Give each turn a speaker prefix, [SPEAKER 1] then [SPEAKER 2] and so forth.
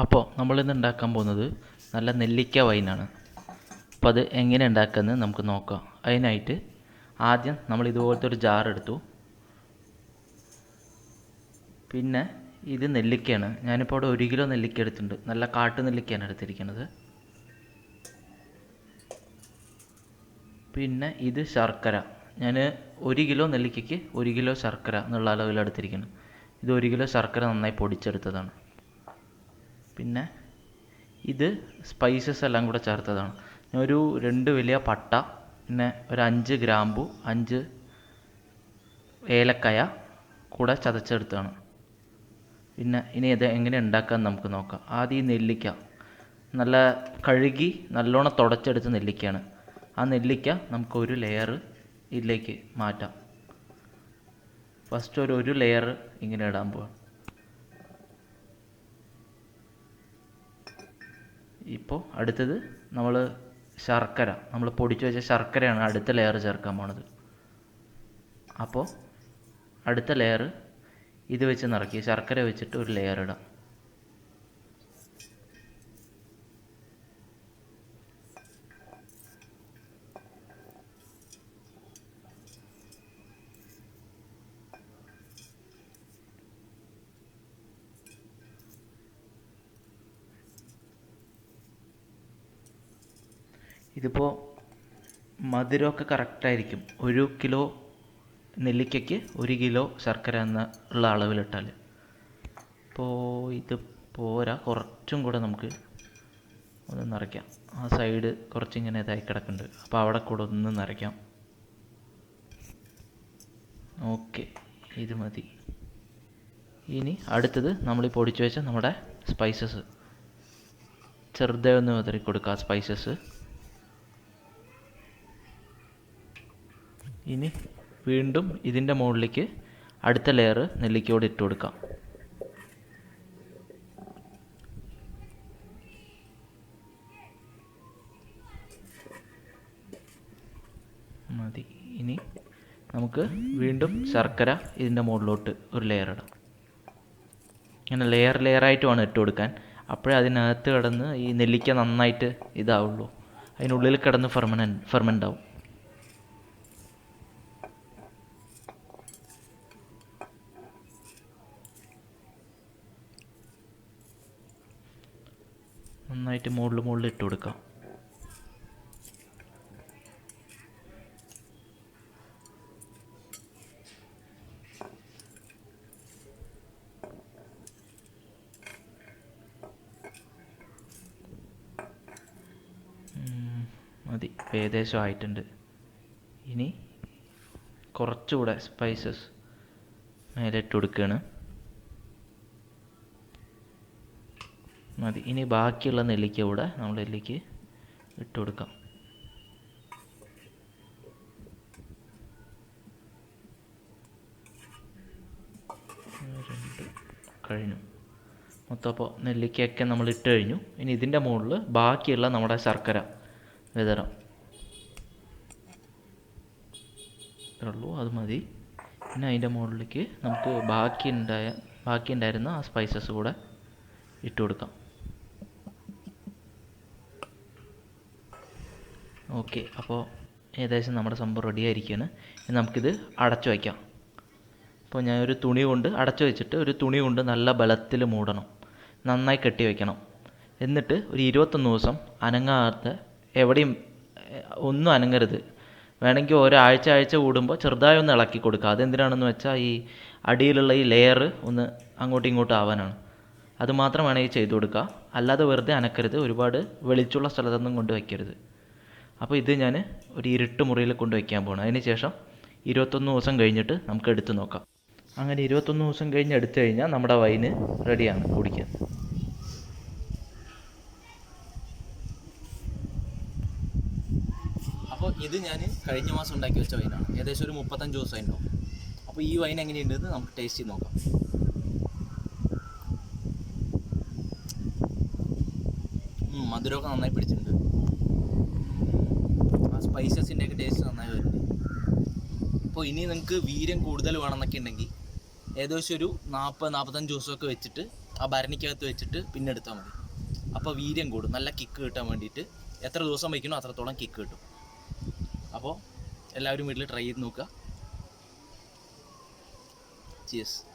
[SPEAKER 1] അപ്പോൾ നമ്മളിന്ന് ഉണ്ടാക്കാൻ പോകുന്നത് നല്ല നെല്ലിക്ക വൈനാണ്. അപ്പോൾ അത് എങ്ങനെ ഉണ്ടാക്കുന്നത് നമുക്ക് നോക്കാം. അതിനായിട്ട് ആദ്യം നമ്മൾ ഇതുപോലത്തെ ഒരു ജാർ എടുത്തു. പിന്നെ ഇത് നെല്ലിക്കയാണ്. ഞാനിപ്പോൾ ഇവിടെ 1 കിലോ നെല്ലിക്ക എടുത്തിട്ടുണ്ട്. നല്ല കാട്ടു നെല്ലിക്കയാണ് എടുത്തിരിക്കുന്നത്. പിന്നെ ഇത് ശർക്കര. ഞാൻ 1 കിലോ നെല്ലിക്കയ്ക്ക് 1 കിലോ ശർക്കര എന്നുള്ള അളവിൽ എടുത്തിരിക്കുന്നത്. ഇത് 1 കിലോ ശർക്കര നന്നായി പൊടിച്ചെടുത്തതാണ്. പിന്നെ ഇത് സ്പൈസസ് എല്ലാം കൂടെ ചേർത്തതാണ്. ഞാൻ ഒരു 2 വലിയ പട്ട, പിന്നെ ഒരു 5 ഗ്രാമ്പു, 5 ഏലക്കായ കൂടെ ചതച്ചെടുത്തതാണ്. പിന്നെ ഇനി ഇത് എങ്ങനെ ഉണ്ടാക്കാമെന്ന് നമുക്ക് നോക്കാം. ആദ്യം ഈ നെല്ലിക്ക നല്ല കഴുകി നല്ലോണം തുടച്ചെടുത്ത നെല്ലിക്കയാണ്. ആ നെല്ലിക്ക നമുക്ക് ഒരു ലെയർ ഇതിലേക്ക് മാറ്റാം. ഫസ്റ്റ് ഒരു ലെയർ ഇങ്ങനെ ഇടാൻ പോവാം. ഇപ്പോൾ അടുത്തത് നമ്മൾ ശർക്കര, നമ്മൾ പൊടിച്ചു വെച്ച ശർക്കരയാണ് അടുത്ത ലെയർ ചേർക്കാൻ പോണത്. അപ്പോൾ അടുത്ത ലെയർ ഇത് വെച്ച് നിറക്കി ശർക്കര വെച്ചിട്ട് ഒരു ലെയർ ഇടാം. ഇതിപ്പോൾ മധുരമൊക്കെ കറക്റ്റായിരിക്കും. 1 കിലോ നെല്ലിക്കയ്ക്ക് 1 കിലോ ശർക്കര എന്നുള്ള അളവിലിട്ടാൽ. ഇപ്പോൾ ഇത് പോരാ, കുറച്ചും കൂടെ നമുക്ക് ഒന്ന് നിറയ്ക്കാം. ആ സൈഡ് കുറച്ചിങ്ങനെ ഇതായി കിടക്കുന്നുണ്ട്, അപ്പോൾ അവിടെ കൂടെ ഒന്ന് നിറയ്ക്കാം. ഓക്കെ, ഇത് മതി. ഇനി അടുത്തത് നമ്മൾ പൊടിച്ചു വെച്ച നമ്മുടെ സ്പൈസസ് ചെറുതായി ഒന്ന് വിതറി കൊടുക്കുക. സ്പൈസസ് ഇനി വീണ്ടും ഇതിൻ്റെ മുകളിലേക്ക് അടുത്ത ലെയർ നെല്ലിക്കയോട് ഇട്ട് കൊടുക്കാം. മതി. ഇനി നമുക്ക് വീണ്ടും ശർക്കര ഇതിൻ്റെ മുകളിലോട്ട് ഒരു ലെയർ ഇടാം. ഇങ്ങനെ ലെയറായിട്ട് വേണം ഇട്ട് കൊടുക്കാൻ. അപ്പോഴേ അതിനകത്ത് കിടന്ന് ഈ നെല്ലിക്ക നന്നായിട്ട് ഇതാവുള്ളൂ. അതിനുള്ളിൽ കിടന്ന് ഫെർമെൻ്റ് ആവും. നന്നായിട്ട് മുകളിൽ ഇട്ട് കൊടുക്കാം. മതി, ഏകദേശം ആയിട്ടുണ്ട്. ഇനി കുറച്ചുകൂടെ സ്പൈസസ് മേലെ ഇട്ട് കൊടുക്കുകയാണ്. മതി. ഇനി ബാക്കിയുള്ള നെല്ലിക്ക കൂടെ നമ്മൾ ഇതിലേക്ക് ഇട്ട് കൊടുക്കാം. കഴിഞ്ഞു മൊത്തം. അപ്പോൾ നെല്ലിക്കയൊക്കെ നമ്മൾ ഇട്ട് കഴിഞ്ഞു. ഇനി ഇതിൻ്റെ മുകളിൽ ബാക്കിയുള്ള നമ്മുടെ ശർക്കര വിതറാം. ഇത്രയുള്ളൂ, അത് മതി. പിന്നെ അതിൻ്റെ മുകളിലേക്ക് നമുക്ക് ബാക്കി ഉണ്ടായിരുന്ന ആ സ്പൈസസ് കൂടെ ഇട്ട് കൊടുക്കാം. ഓക്കെ, അപ്പോൾ ഏകദേശം നമ്മുടെ സംഭവം റെഡി ആയിരിക്കുകയാണ്. ഇനി നമുക്കിത് അടച്ചു വയ്ക്കാം. അപ്പോൾ ഞാൻ ഒരു തുണി കൊണ്ട് അടച്ചു വെച്ചിട്ട് ഒരു തുണി കൊണ്ട് നല്ല ബലത്തിൽ മൂടണം. നന്നായി കെട്ടി വയ്ക്കണം. എന്നിട്ട് ഒരു 21 ദിവസം അനങ്ങാത്ത, എവിടെയും ഒന്നും അനങ്ങരുത്. വേണമെങ്കിൽ ആഴ്ച കൂടുമ്പോൾ ചെറുതായി ഒന്ന് ഇളക്കി കൊടുക്കുക. അതെന്തിനാണെന്ന് വെച്ചാൽ ഈ അടിയിലുള്ള ഈ ലെയർ ഒന്ന് അങ്ങോട്ടും ഇങ്ങോട്ടും ആവാനാണ്. അത് മാത്രം വേണമെങ്കിൽ ചെയ്തു കൊടുക്കുക. അല്ലാതെ വെറുതെ അനക്കരുത്. ഒരുപാട് വെളിച്ചുള്ള സ്ഥലത്തൊന്നും കൊണ്ട് വയ്ക്കരുത്. അപ്പോൾ ഇത് ഞാൻ ഒരു ഇരുട്ട് മുറിയിൽ കൊണ്ട് വയ്ക്കാൻ പോകണം. അതിന് ശേഷം 21 ദിവസം കഴിഞ്ഞിട്ട് നമുക്ക് എടുത്ത് നോക്കാം. അങ്ങനെ 21 ദിവസം കഴിഞ്ഞ് എടുത്തു കഴിഞ്ഞാൽ നമ്മുടെ വൈന് റെഡിയാണ് കുടിക്കാൻ. അപ്പോൾ ഇത് ഞാൻ കഴിഞ്ഞ മാസം ഉണ്ടാക്കി വെച്ച വൈനാണ്. ഏകദേശം ഒരു 35 ദിവസമായി ഉണ്ടാവും. അപ്പോൾ ഈ വൈൻ എങ്ങനെയുണ്ടെന്ന് നമുക്ക് ടേസ്റ്റ് ചെയ്ത് നോക്കാം. മധുരമൊക്കെ നന്നായി പിടിച്ചിട്ടുണ്ട്. ആ സ്പൈസസിൻ്റെയൊക്കെ ടേസ്റ്റ് നന്നായി വരുന്നുണ്ട്. അപ്പോൾ ഇനി നിങ്ങൾക്ക് വീര്യം കൂടുതൽ വേണമെന്നൊക്കെ ഉണ്ടെങ്കിൽ ഏകദേശം ഒരു 40-45 ദിവസമൊക്കെ വെച്ചിട്ട് ആ ഭരണിക്കകത്ത് വെച്ചിട്ട് പിന്നെ എടുത്താൽ മതി. അപ്പോൾ വീര്യം കൂടും, നല്ല കിക്ക് കിട്ടാൻ വേണ്ടിയിട്ട്. എത്ര ദിവസം വയ്ക്കണോ അത്രത്തോളം കിക്ക് കിട്ടും. അപ്പോൾ എല്ലാവരും വീട്ടിൽ ട്രൈ ചെയ്ത് നോക്കുക. ചീസ്.